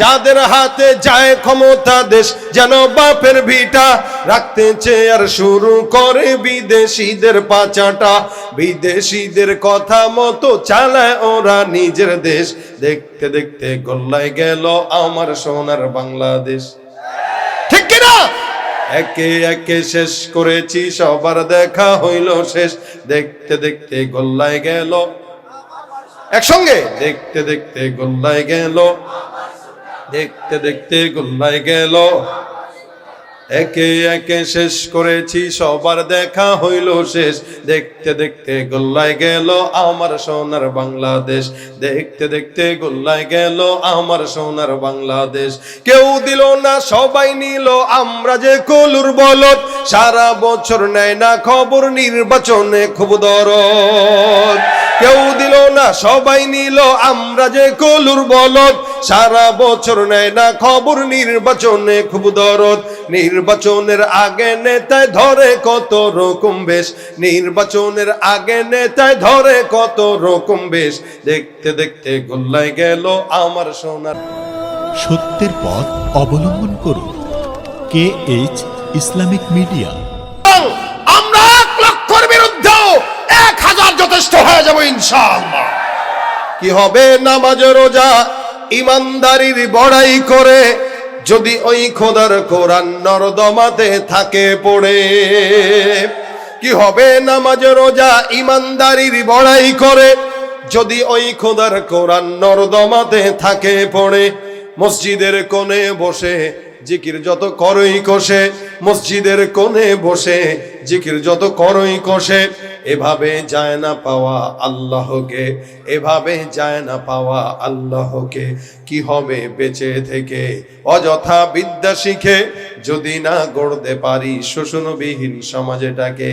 যাদের হাতে যায় ক্ষমতা দেশ যেন বাপের ভিটা রাখতে চেয়ে আর শুরু করে বিদেশিদের পাচাটা বিদেশিদের কথা মতো চালায় ওরা নিজের দেশ দেখতে দেখতে গোল্লায় গেল আমার সোনার বাংলাদেশ ঠিক কিনা একে একে শেষ করেছি সবার দেখা হইল শেষ দেখতে দেখতে গোল্লায় গেল একসঙ্গে দেখতে দেখতে গোল্লায় গেল দেখতে দেখতে গোল্লায় গেল একে একে শেষ করেছি সবার দেখা হইল শেষ দেখতে দেখতে গোল্লায় গেল আমার সোনার বাংলাদেশ দেখতে দেখতে গোল্লায় গেল আমার সোনার বাংলাদেশ কেউ দিল না সবাই নিল আমরা যে কলুর বলদ সারা বছর নেয় না খবর নির্বাচনে খুব দরদ কেউ দিল না সবাই নিল আমরা যে কলুর বলদ সারা বছর নেয় না খবর নির্বাচনে খুব দরদ নির্বাচনের আগে নেতায় ধরে কত রকম বেশ নির্বাচনের আগে নেতায় ধরে কত রকম বেশ দেখতে দেখতে গোল্লায় গেল আমার সোনার সত্যের পথ অবলম্বন করুন KH ইসলামিক মিডিয়া আমরা 1 লক্ষের বিরুদ্ধে 1000 যথেষ্ট হয়ে যাব ইনশাআল্লাহ কি হবে নামাজ রোজা ইমানদারির বড়াই করে যদি ওই খোদার কোরআন নরদমাতে থাকে পড়ে কি হবে নামাজ রোজা ইমানদারির বড়াই করে যদি ওই খোদার কোরআন নরদমাতে থাকে পড়ে মসজিদের কোণে বসে জিকির যত করই কষে মসজিদের কোণে বসে জিকির যত করই কষে এভাবে যায় না পাওয়া আল্লাহকে এভাবে যায় না পাওয়া আল্লাহকে কি হবে বেঁচে থেকে অযথা বিদ্যা শিখে যদি না গড়তে পারি শোষণবিহীন সমাজটাকে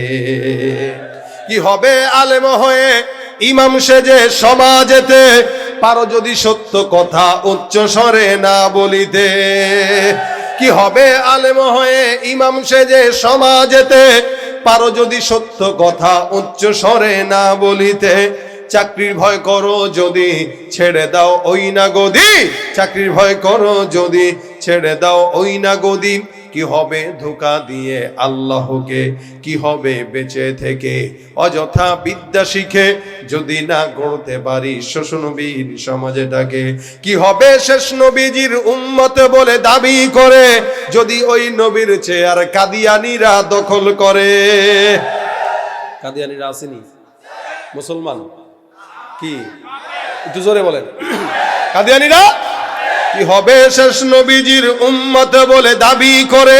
কি হবে আলেম হয়ে ইমাম সেজে সমাজেতে পারো যদি সত্য কথা উচ্চ স্বরে না বলিতে কি হবে আলেম হয়ে ইমাম সেজে সমাজেতে পারো যদি সত্য কথা উচ্চ স্বরে না বলিতে চাকরির ভয় করো যদি ছেড়ে দাও ওই না গদি চাকরির ভয় করো যদি ছেড়ে দাও ওই না গদি কি হবে ধোঁকা দিয়ে আল্লাহকে কি হবে বেঁচে থেকে অযথা বিদ্যা শিখে যদি না গড়তে পারি শোষণবিহীন সমাজটাকে কি হবে শেষ নবীজির উম্মত বলে দাবি করে যদি ওই নবীর চেয়ার কাদিয়ানীরা দখল করে কাদিয়ানীরা আসেনি মুসলমান কি একটু জোরে বলেন কাদিয়ানীরা কি হবে শেষ নবীজির উম্মত বলে দাবি করে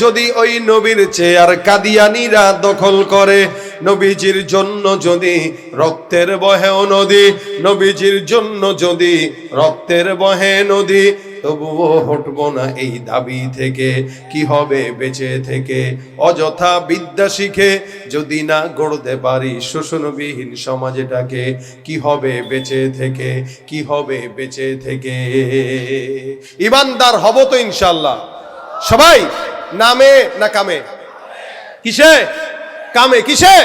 যদি ওই নবীর চেয়ার কাদিয়ানীরা দখল করে নবীজির জন্য যদি রক্তের বহে নদী নবীজির জন্য যদি রক্তের বহে নদী তবুও হটবো না এই দাবি থেকে কি হবে বেঁচে থেকে অযথা বিদ্যা শিখে যদি না গড়তে পারি শোষণবিহীন সমাজটাকে কি হবে বেঁচে থেকে কি হবে বেঁচে থেকে ইমানদার হব তো ইনশাআল্লাহ সবাই নামে না কামে কিসে কামে কিসে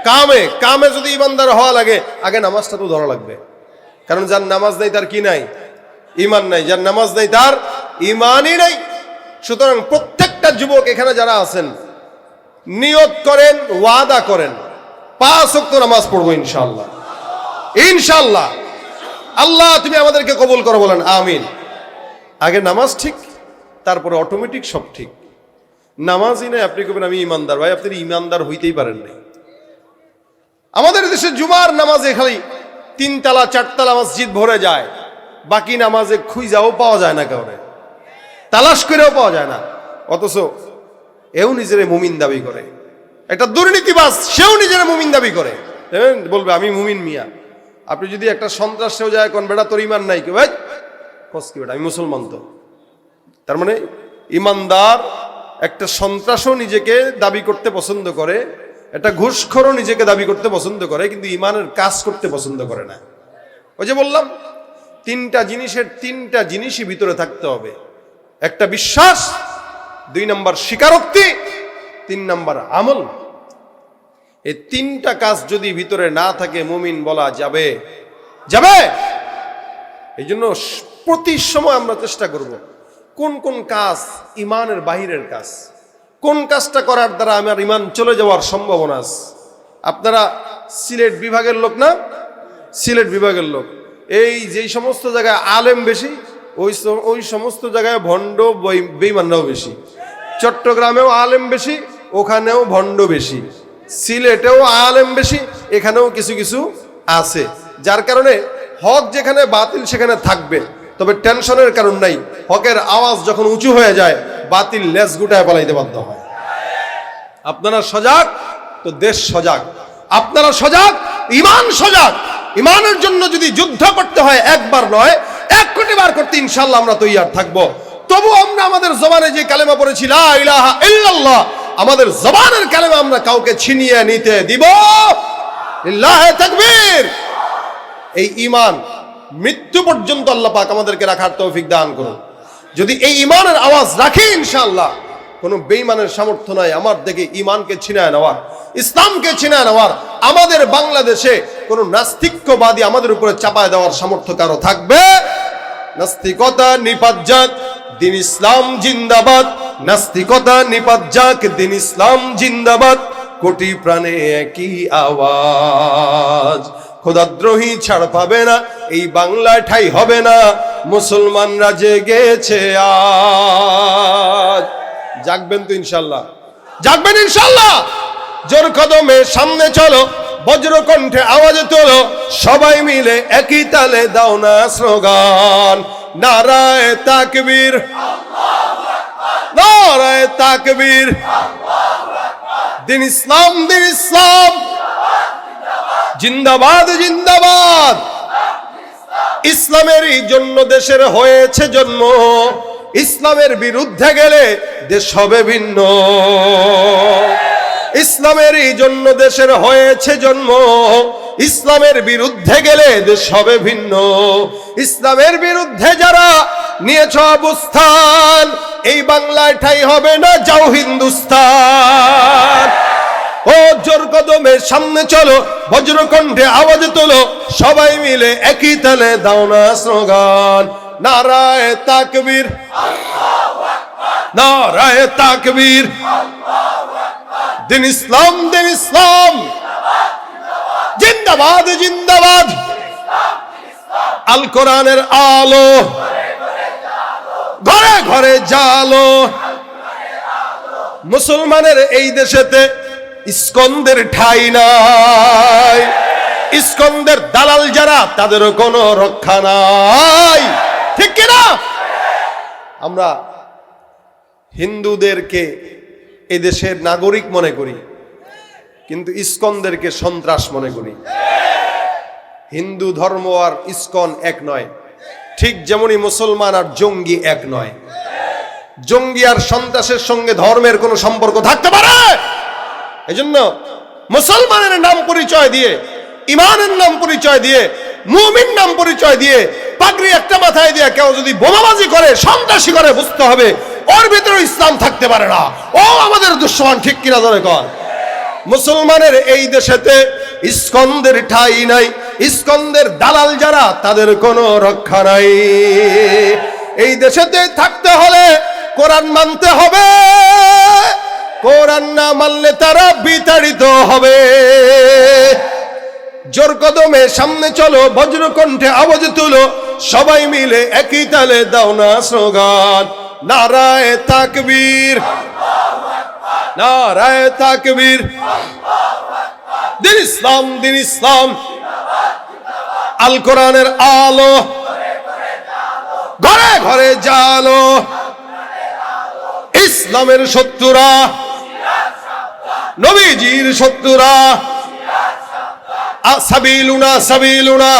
কামে কামে যদি ইমানদার হওয়া লাগে আগে নামাজটা তো ধরা লাগবে কারণ যার নামাজ নেই তার কি নাই ইমান নাই যার নামাজ নাই তার ইমানই নাই সুতরাং প্রত্যেকটা যুবক এখানে যারা আছেন নিয়ত করেন ওয়াদা করেন 5 ওয়াক্ত নামাজ পড়বো ইনশাআল্লাহ ইনশাআল্লাহ আল্লাহ তুমি আমাদেরকে কবুল করো বলেন আমিন আগে নামাজ ঠিক তারপরে অটোমেটিক সব ঠিক নামাজই নাই আপনি কবেন আমি ইমানদার ভাই আপনি ইমানদার হইতেই পারেন নাই আমাদের দেশে জুমার নামাজে খালি 3 তালা 4 তালা মসজিদ ভরে যায় বাকি নামাজে খুঁজাও পাওয়া যায় না কাউরে তালাশ করেও পাওয়া যায় না অথচ এও নিজের মুমিন দাবি করে একটা দুর্নীতিবাজ সেও নিজের মুমিন দাবি করে বলবে আমি মুমিন মিয়া আপনি যদি একটা সন্ত্রাসেও যায় কোন বেটা তোর ইমান নাই কি ভাই কস কি বেটা আমি মুসলমান তো তার মানে ইমানদার একটা সন্ত্রাসও নিজেকে দাবি করতে পছন্দ করে একটা ঘুষখোরও নিজেকে দাবি করতে পছন্দ করে কিন্তু ইমানের কাজ করতে পছন্দ করে না ওই যে বললাম 3টা জিনিসই ভিতরে থাকতে হবে একটা বিশ্বাস 2 নাম্বার স্বীকারোক্তি 3 নাম্বার আমল এই 3টা কাজ যদি ভিতরে না থাকে মুমিন বলা যাবে যাবে এই জন্য প্রতি সময় আমরা চেষ্টা করব কোন কোন কাজ ইমানের বাহিরের কাজ, কোন কাজটা করার দ্বারা আমার ইমান চলে যাওয়ার সম্ভাবনা আছে। আপনারা সিলেট বিভাগের লোক না? সিলেট বিভাগের লোক, এই যেই সমস্ত জায়গায় আলেম বেশি ওই সমস্ত জায়গায় ভণ্ড বেঈমানরাও বেশি। চট্টগ্রামেও আলেম বেশি, ওখানেও ভণ্ড বেশি। সিলেটেও আলেম বেশি, এখানেও কিছু কিছু আছে। যার কারণে হক যেখানে বাতিল সেখানে থাকবে, তবে টেনশনের কারণ নাই। হকের আওয়াজ যখন উঁচু হয়ে যায়, বাতিল লেজ গুটায় পালাইতে বাধ্য হয়। আপনারা সজাগ তো দেশ সজাগ, আপনারা সজাগ, ইমান সজাগ। ইমানের জন্য যদি যুদ্ধ করতে হয় একবার নয় 1 কোটি বার করতে ইনশাআল্লাহ আমরা তৈয়ার থাকবো। তবু আমরা আমাদের জবানে যে কালেমা পড়েছি লা ইলাহা ইল্লাল্লাহ, আমাদের জবানের কালেমা আমরা কাউকে ছিনিয়ে নিতে দিব। লিল্লাহি তাকবীর। এই ঈমান মৃত্যু পর্যন্ত আল্লাহ পাক আমাদেরকে রাখার তৌফিক দান করুন। যদি এই ঈমানের আওয়াজ রাখি ইনশাআল্লাহ কোনো বেঈমানের সামর্থ্য নাই আমার দিকে ঈমানকে ছিনায় নেওয়ার, ইসলামকে ছিনায় নেওয়ার। আমাদের বাংলাদেশে কোনো নাস্তিক্যবাদী আমাদের উপরে চাপায় দেওয়ার সামর্থ্য কারো থাকবে? নাস্তিকতা নিপাত যাক, দিন ইসলাম জিন্দাবাদ। নাস্তিকতা নিপাত যাক, দিন ইসলাম জিন্দাবাদ। কোটি প্রাণে একই আওয়াজ, খোদাদ্রোহী ছাড় পাবে না, এই বাংলায় ঠাই হবে না। মুসলমানরা জেগেছে আজ। জাগবেন তো ইনশাল্লাহ? জাগবেন ইনশাল্লাহ? জোর কদমে সামনে চলো, বজ্র কণ্ঠে আওয়াজ তোলো, সবাই মিলে একই তালে দাও না স্লোগান। নারায়ে তাকবীর, নারায়ে তাকবীর। দিন ইসলাম, দিন ইসলাম জিন্দাবাদ, জিন্দাবাদ। ইসলামেরই জন্য দেশের হয়েছে জন্ম, ইসলামের বিরুদ্ধে গেলে দেশ হবে ভিন্ন। ইসলামেরই জন্য দেশের হয়েছে জন্ম, ইসলামের বিরুদ্ধে গেলে দেশ হবে ভিন্ন। ইসলামের বিরুদ্ধে যারা নিয়েছ অবস্থান, এই বাংলায় ঠাই হবে না, যাও হিন্দুস্তান। ও জোর কদমে সামনে চলো, বজ্রকণ্ঠে আওয়াজ তোলো, সবাই মিলে একই তালে দাও না স্লোগান। নারায়ে তাকবীর, নারায়ে তাকবীর। দিন ইসলাম, দিন ইসলাম জিন্দাবাদ, জিন্দাবাদ। আল কোরআনের আলো ঘরে ঘরে জালো। মুসলমানের এই দেশেতে ইস্কন্দের ঠাই নাই। ইস্কন্দের দালাল যারা, তাদের কোনো রক্ষা নাই। ঠিক কিনা? আমরা হিন্দুদেরকে এই দেশের নাগরিক মনে করি, কিন্তু ইস্কনদেরকে সন্ত্রাস মনে করি। হিন্দু ধর্ম আর ইস্কন এক নয়, ঠিক যেমনই মুসলমান আর জঙ্গি এক নয়। জঙ্গি আর সন্ত্রাসের সঙ্গে ধর্মের কোনো সম্পর্ক থাকতে পারে? এজন্য মুসলমানের নাম পরিচয় দিয়ে, ইমানের নাম পরিচয় দিয়ে, মুমিন নাম পরিচয় দিয়ে, পাগড়ি একটা মাথায় দিয়ে কেউ যদি বোমাবাজি করে, সন্ত্রাসী করে, বুঝতে হবে ওর ভিতরে ইসলাম থাকতে পারে না, ও আমাদের দুশমন। ঠিক কিনা ধরে কর? মুসলমানের এই দেশেতে ইস্কন্দের ঠাই নাই। ইস্কন্দের দালাল যারা, তাদের কোনো রক্ষা নাই। এই দেশেতে থাকতে হলে কোরআন মানতে হবে, কোরআন না মানলে তারা বিতাড়িত হবে। জোর কদমে সামনে চলো, বজ্রকণ্ঠে আওয়াজ তুলো, সবাই মিলে একই তালে দাও না স্লোগান। নারায়ে তাকবীর, নারায়ে তাকবীর। দিন ইসলাম, দিন ইসলাম। আল কোরআনের আলো ঘরে ঘরে জালো। ইসলামের শত্রুরা, নবীজির শত্রুরা, সাবিলুনা, সাবিলুনা।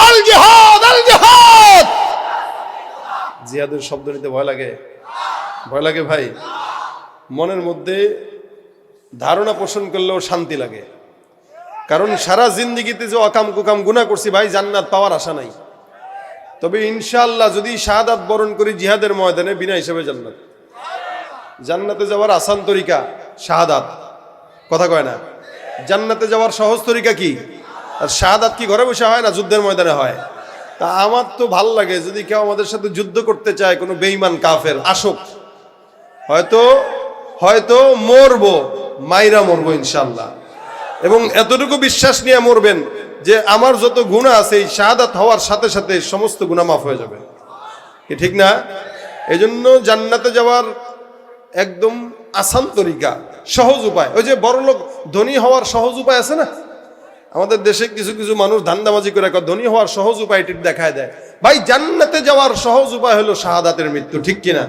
আল জিহাদ, আল জিহাদ। জিহাদের শব্দ নিতে ভয় লাগে? ভয় লাগে ভাই? মনের মধ্যে ধারণা পোষণ করলেও শান্তি লাগে। কারণ সারা জিন্দেগিতে যে অকাম কুকাম গুনাহ করছি ভাই, জান্নাত পাওয়ার আশা নাই। তবে ইনশাআল্লাহ যদি শাহাদাত বরণ করি জিহাদের ময়দানে, বিনা হিসেবে জান্নাত। জান্নাতে যাওয়ার আসান তরিকা শাহাদাত, কথা কয় না? জান্নাতে যাওয়ার সহজ তরিকা কি? আর শাহাদাত কি ঘরে বসে হয় না, যুদ্ধের ময়দানে হয়? তা আমার তো ভাল লাগে যদি কেউ আমাদের সাথে যুদ্ধ করতে চায়, কোনো বেঈমান কাফের আসুক, হয়তো মরবো, মাইরা মরবো ইনশাল্লাহ। এবং এতটুকু বিশ্বাস নিয়ে মরবেন যে আমার যত গুনাহ আছে এই শাহাদাত হওয়ার সাথে সাথে সমস্ত গুনাহ মাফ হয়ে যাবে, কি ঠিক না? এই জন্য জান্নাতে যাওয়ার একদম আসান তরিকা, সহজ উপায়, ওই যে বড়লোক ধনী হওয়ার সহজ উপায় আছে না, আমাদের দেশে কিছু কিছু মানুষ ধান্দাবাজি করে ধনী হওয়ার সহজ উপায়টি দেখায় দেয়। ভাই জান্নাতে যাওয়ার সহজ উপায় হলো শাহাদাতের মৃত্যু, ঠিক কিনা?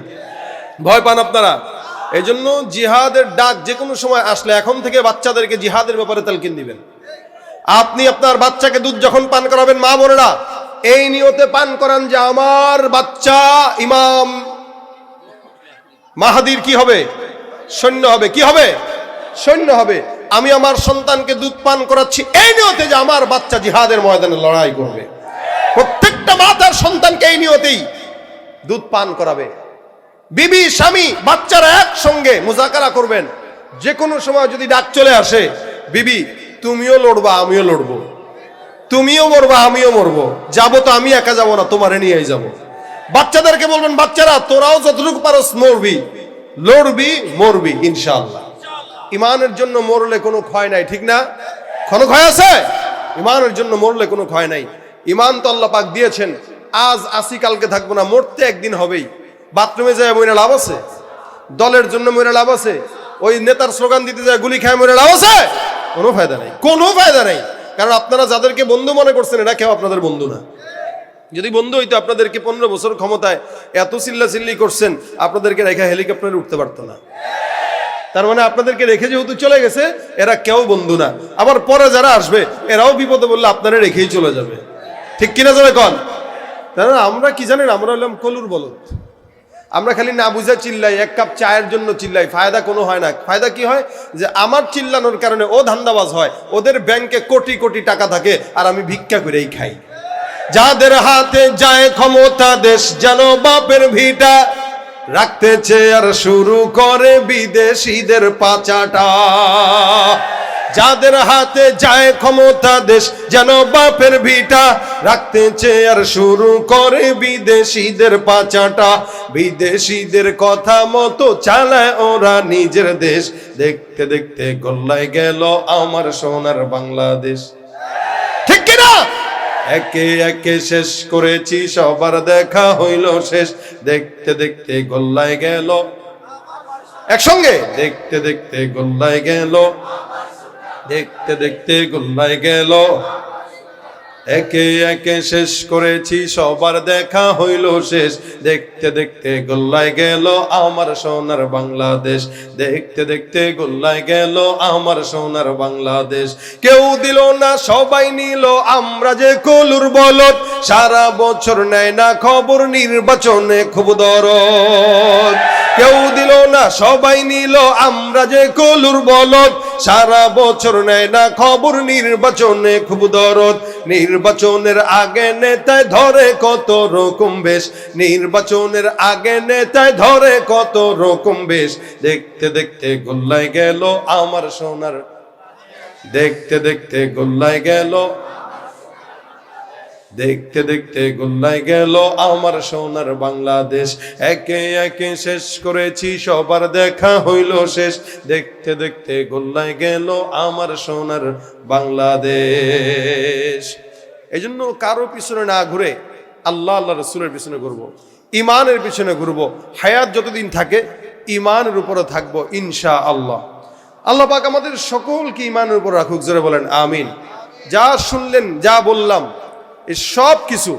ভয় পান আপনারা? এই জন্য জিহাদের ডাক যে কোনো সময় আসলে এখন থেকে বাচ্চাদেরকে জিহাদের ব্যাপারে তালকিন দিবেন। আপনি আপনার বাচ্চাকে দুধ যখন পান করাবেন, মা বোনেরা এই নিয়তে পান করান যে আমার বাচ্চা ইমাম মাহাদির কি হবে? সৈন্য হবে। কি হবে? সৈন্য হবে। আমি আমার সন্তানকে দুধ পান করাচ্ছি এই নিয়তে যে আমার বাচ্চা জিহাদের ময়দানে লড়াই করবে। প্রত্যেকটা মা তার সন্তানকে এই নিয়তেই দুধ পান করাবে। বিবি স্বামী বাচ্চারা একসঙ্গে মুজাকারা করবেন। যে কোনো সময় যদি ডাক চলে আসে, বিবি তুমিও লড়বা আমিও লড়বো, তুমিও মরবা আমিও মরবো, যাবো তো আমি একা যাবো না, তোমারে নিয়েই যাবো। বাচ্চাদেরকে বলবেন বাচ্চারা তোরাও যতটুকু পারস মরবি, লড়বি, মরবি ইনশাআল্লাহ। ইমানের জন্য মরলে কোনো ক্ষয় নাই, ঠিক না? কোনো ক্ষয় আছে? ইমানের জন্য মরলে কোনো ক্ষয় নাই। ইমান তো আল্লাহ পাক দিয়েছেন, আজ আসি কালকে থাকবো না, মরতে একদিন হবেই। বাথরুমে যায় মরে লাভ আছে? দলের জন্য মরে লাভ আছে? ওই নেতার স্লোগান দিতে যায় গুলি খায় মরে লাভ আছে? কোনো ফায়দা নাই, কোনো ফায়দা নাই। কারণ আপনারা যাদেরকে বন্ধু মনে করছেন এরা কেউ আপনাদের বন্ধু না। যদি বন্ধু হইতো আপনাদেরকে 15 বছর ক্ষমতায় এত চিল্লাচিল্লি করছেন, আপনাদেরকে রেখে হেলিকপ্টারে উঠতে পারতো না। তার মানে আপনাদেরকে রেখে যেহেতু চলে গেছে, এরা কেউ বন্ধু না। আবার পরে যারা আসবে এরাও বিপদে বললে আপনারা রেখেই চলে যাবে, ঠিক কিনা যাবে কন? তাহলে আমরা কি জানেন, আমরা হলাম কলুর বলদ। আমরা খালি না বুঝে চিল্লাই, এক কাপ চায়ের জন্য চিল্লাই, ফায়দা কোনো হয় না। ফায়দা কি হয় যে আমার চিল্লানোর কারণে ও ধান্দাবাজ হয়, ওদের ব্যাংকে কোটি কোটি টাকা থাকে আর আমি ভিক্ষা করেই খাই। যাদের হাতে যায় ক্ষমতা দেশ যেন বাপের ভিটা, রাখতেছে আর শুরু করে বিদেশিদের পাচাটা। যাদের হাতে যায় ক্ষমতা দেশ যেন বাপের ভিটা, রাখতেছে আর শুরু করে বিদেশিদের পাচাটা। বিদেশিদের কথা মতো চালায় ওরা নিজের দেশ, দেখতে দেখতে গোল্লায় গেল আমার সোনার বাংলাদেশ, ঠিক কিনা? একে একে শেষ করেছি সবার দেখা হইল শেষ, দেখতে দেখতে গোল্লায় গেল একসঙ্গে, দেখতে দেখতে গোল্লায় গেল, দেখতে দেখতে গোল্লায় গেল। একে একে শেষ করেছি সবার দেখা হইল শেষ, দেখতে দেখতে গোল্লায় গেল আমার সোনার বাংলাদেশ, দেখতে দেখতে গোল্লায় গেল আমার সোনার বাংলাদেশ। কেউ দিল না সবাই নিল, আমরা যে কলুর বলদ, সারা বছর নেয় না খবর নির্বাচনে খুব দরদ। কেউ দিল না সবাই নিল, আমরা যে কলুর বলদ, সারা বছর নেয় না খবর নির্বাচনে খুব দরদ। নির্বাচনের আগে নেতায় ধরে কত রকম বেশ, নির্বাচনের আগে নেতায় ধরে কত রকম বেশ, দেখতে দেখতে গোল্লায় গেল আমার সোনার, দেখতে দেখতে গোল্লায় গেল, দেখতে দেখতে গোল্লায় গেল আমার সোনার বাংলাদেশ। একে একে শেষ করেছি সবার দেখা হইল শেষ, দেখতে দেখতে গোল্লায় গেল আমার সোনার বাংলাদেশ। এই জন্য কারো পিছনে না ঘুরে আল্লাহ আল্লাহ রসুলের পিছনে ঘুরবো, ইমানের পিছনে ঘুরবো। হায়াত যতদিন থাকে ইমানের উপরে থাকবো ইনশাআল্লাহ। আল্লাহ পাক আমাদের সকলকে ইমানের উপর রাখুক, জোরে বলেন আমিন। যা শুনলেন, যা বললাম, এই সব কিছু